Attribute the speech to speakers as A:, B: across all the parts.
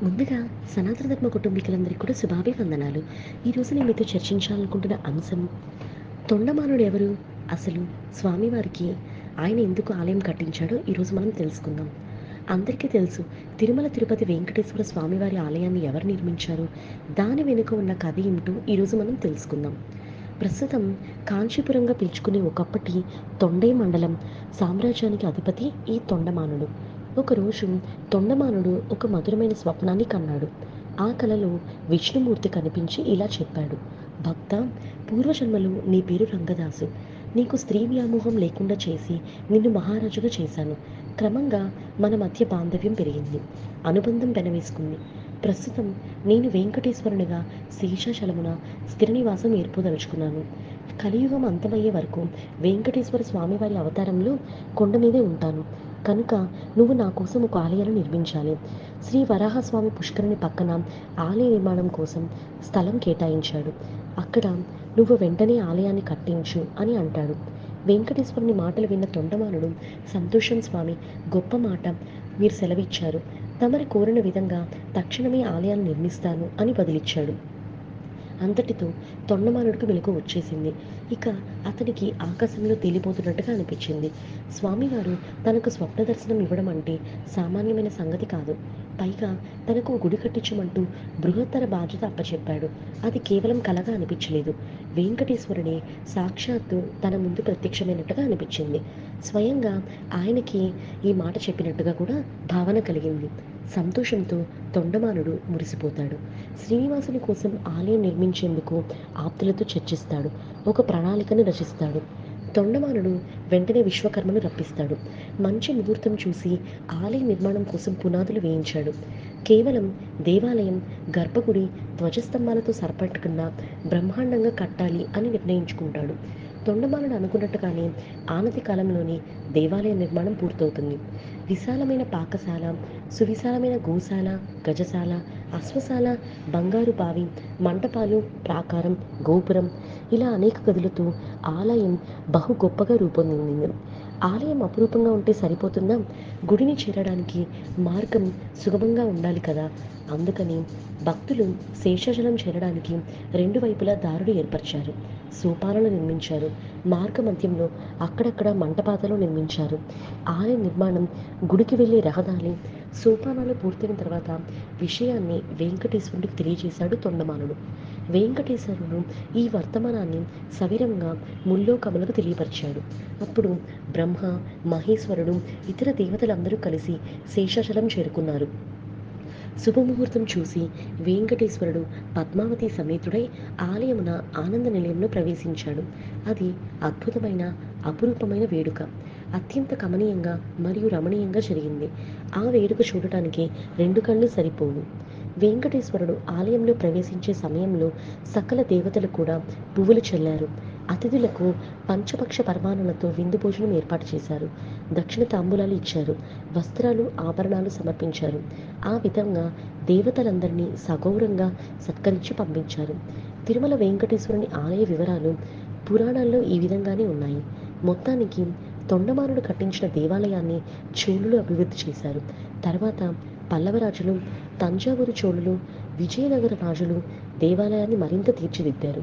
A: ముందుగా సనాతన ధర్మ కుటుంబీకులందరికీ కూడా శుభాభివందనాలు. ఈరోజు నేను మీతో చర్చించాలనుకుంటున్న అంశం తొండమానుడు ఎవరు? అసలు స్వామివారికి ఆయన ఎందుకు ఆలయం కట్టించాడో ఈరోజు మనం తెలుసుకుందాం. అందరికీ తెలుసు తిరుమల తిరుపతి వెంకటేశ్వర స్వామివారి ఆలయాన్ని ఎవరు నిర్మించారు? దాని వెనుక ఉన్న కథ ఏమిటో ఈరోజు మనం తెలుసుకుందాం. ప్రస్తుతం కాంచీపురంగా పిలుచుకునే ఒకప్పటి తొండై మండలం సామ్రాజ్యానికి అధిపతి ఈ తొండమానుడు. ఒకరోజు తొండమానుడు ఒక మధురమైన స్వప్నాన్ని కన్నాడు. ఆ కలలో విష్ణుమూర్తి కనిపించి ఇలా చెప్పాడు: భక్త, పూర్వజన్మలో నీ పేరు రంగదాసు. నీకు స్త్రీ వ్యామోహం లేకుండా చేసి నిన్ను మహారాజుగా చేశాను. క్రమంగా మన మధ్య బాంధవ్యం పెరిగింది, అనుబంధం పెనవేసుకుంది. ప్రస్తుతం నేను వెంకటేశ్వరునిగా శేషాచలమున స్థిర నివాసం ఏర్పదలుచుకున్నాను. కలియుగం అంతమయ్యే వరకు వెంకటేశ్వర స్వామివారి అవతారంలో కొండ మీదే ఉంటాను. కనుక నువ్వు నా కోసం ఒక ఆలయాన్ని నిర్మించాలి. శ్రీ వరాహస్వామి పుష్కరిణి పక్కన ఆలయ నిర్మాణం కోసం స్థలం కేటాయించాడు. అక్కడ నువ్వు వెంటనే ఆలయాన్ని కట్టించు అని అంటాడు. వెంకటేశ్వరుని మాటలు విన్న తొండమానుడు, సంతోషం స్వామి, గొప్ప మాట, మీరు సెలవిచ్చారు. తమరి కోరిన విధంగా తక్షణమే ఆలయాన్ని నిర్మిస్తాను అని బదిలిచ్చాడు. అంతటితో తొండమానుడికి మెలకువ వచ్చేసింది. ఇక అతనికి ఆకాశంలో తేలిపోతున్నట్టుగా అనిపించింది. స్వామివారు తనకు స్వప్న దర్శనం ఇవ్వడం అంటే సామాన్యమైన సంగతి కాదు. పైగా తనకు గుడి కట్టించమంటూ బృహత్తర బాధ్యత అప్పచెప్పాడు. అది కేవలం కలగా అనిపించలేదు. వెంకటేశ్వరుడే సాక్షాత్తు తన ముందు ప్రత్యక్షమైనట్టుగా అనిపించింది. స్వయంగా ఆయనకి ఈ మాట చెప్పినట్టుగా కూడా భావన కలిగింది. సంతోషంతో తొండమానుడు మురిసిపోతాడు. శ్రీనివాసుని కోసం ఆలయం నిర్మించేందుకు ఆప్తులతో చర్చిస్తాడు. ఒక ప్రణాళికను రచిస్తాడు. తొండమానుడు వెంటనే విశ్వకర్మను రప్పిస్తాడు. మంచి ముహూర్తం చూసి ఆలయ నిర్మాణం కోసం పునాదులు వేయించాడు. కేవలం దేవాలయం, గర్భగుడి ధ్వజస్తంభాలతో సరిపడకుండా బ్రహ్మాండంగా కట్టాలి అని నిర్ణయించుకుంటాడు. తొండమానుడు అనుకున్నట్టుగానే ఆనతి కాలంలోనే దేవాలయ నిర్మాణం పూర్తవుతుంది. విశాలమైన పాకశాల, సువిశాలమైన గోశాల, గజశాల, అశ్వశాల, బంగారు బావి, మంటపాలు, ప్రాకారం, గోపురం, ఇలా అనేక గదులతో ఆలయం బహు గొప్పగా రూపొందింది. ఆలయం అపురూపంగా ఉంటే సరిపోతుందా? గుడిని చేరడానికి మార్గం సుగమంగా ఉండాలి కదా. అందుకని భక్తులు శేషాచలం చేరడానికి రెండు వైపులా దారులు ఏర్పరిచారు. సోపానాలు నిర్మించారు. మార్గ మధ్యంలో అక్కడక్కడ మంటపాతలు నిర్మించారు. ఆలయ నిర్మాణం, గుడికి వెళ్ళే రహదారి, సోపానాలు పూర్తయిన తర్వాత విషయాన్ని వెంకటేశ్వరుడికి తెలియజేశాడు తొండమానుడు. వెంకటేశ్వరుడు ఈ వర్తమానాన్ని సవిరంగా ముల్లోకములకు తెలియపరిచాడు. అప్పుడు బ్రహ్మ, మహేశ్వరుడు, ఇతర దేవతలందరూ కలిసి శేషాచలం చేరుకున్నారు. శుభముహూర్తం చూసి వెంకటేశ్వరుడు పద్మావతి సమేతుడై ఆలయమున ఆనంద నిలయంలో ప్రవేశించాడు. అది అద్భుతమైన, అపురూపమైన వేడుక. అత్యంత కమనీయంగా మరియు రమణీయంగా జరిగింది. ఆ వేడుక చూడటానికి రెండు కళ్ళు సరిపోవు. వెంకటేశ్వరుడు ఆలయంలో ప్రవేశించే సమయంలో సకల దేవతలు కూడా పువ్వులు చల్లారు. అతిథులకు పంచపక్ష పరమాణులతో విందు భోజనం ఏర్పాటు చేశారు. దక్షిణ తాంబూలాలు ఇచ్చారు. వస్త్రాలు, ఆభరణాలు సమర్పించారు. ఆ విధంగా దేవతలందరినీ సగౌరవంగా సత్కరించి పంపించారు. తిరుమల వెంకటేశ్వరుని ఆలయ వివరాలు పురాణాల్లో ఈ విధంగానే ఉన్నాయి. మొత్తానికి తొండమానుడు కట్టించిన దేవాలయాన్ని చోళులు అభివృద్ధి చేశారు. తర్వాత పల్లవరాజులు, తంజావూరు చోళులు, విజయనగర రాజులు దేవాలయాన్ని మరింత తీర్చిదిద్దారు.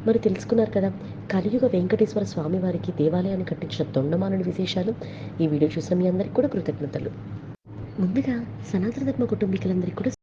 A: మరి తెలుసుకున్నారు కదా, కలియుగ వెంకటేశ్వర స్వామి వారికి దేవాలయాన్ని కట్టించిన తొండమానుడి విశేషాలు. ఈ వీడియో చూసిన మీ అందరికీ కూడా కృతజ్ఞతలు. ముందుగా సనాతన ధర్మ కుటుంబీకులందరికీ కూడా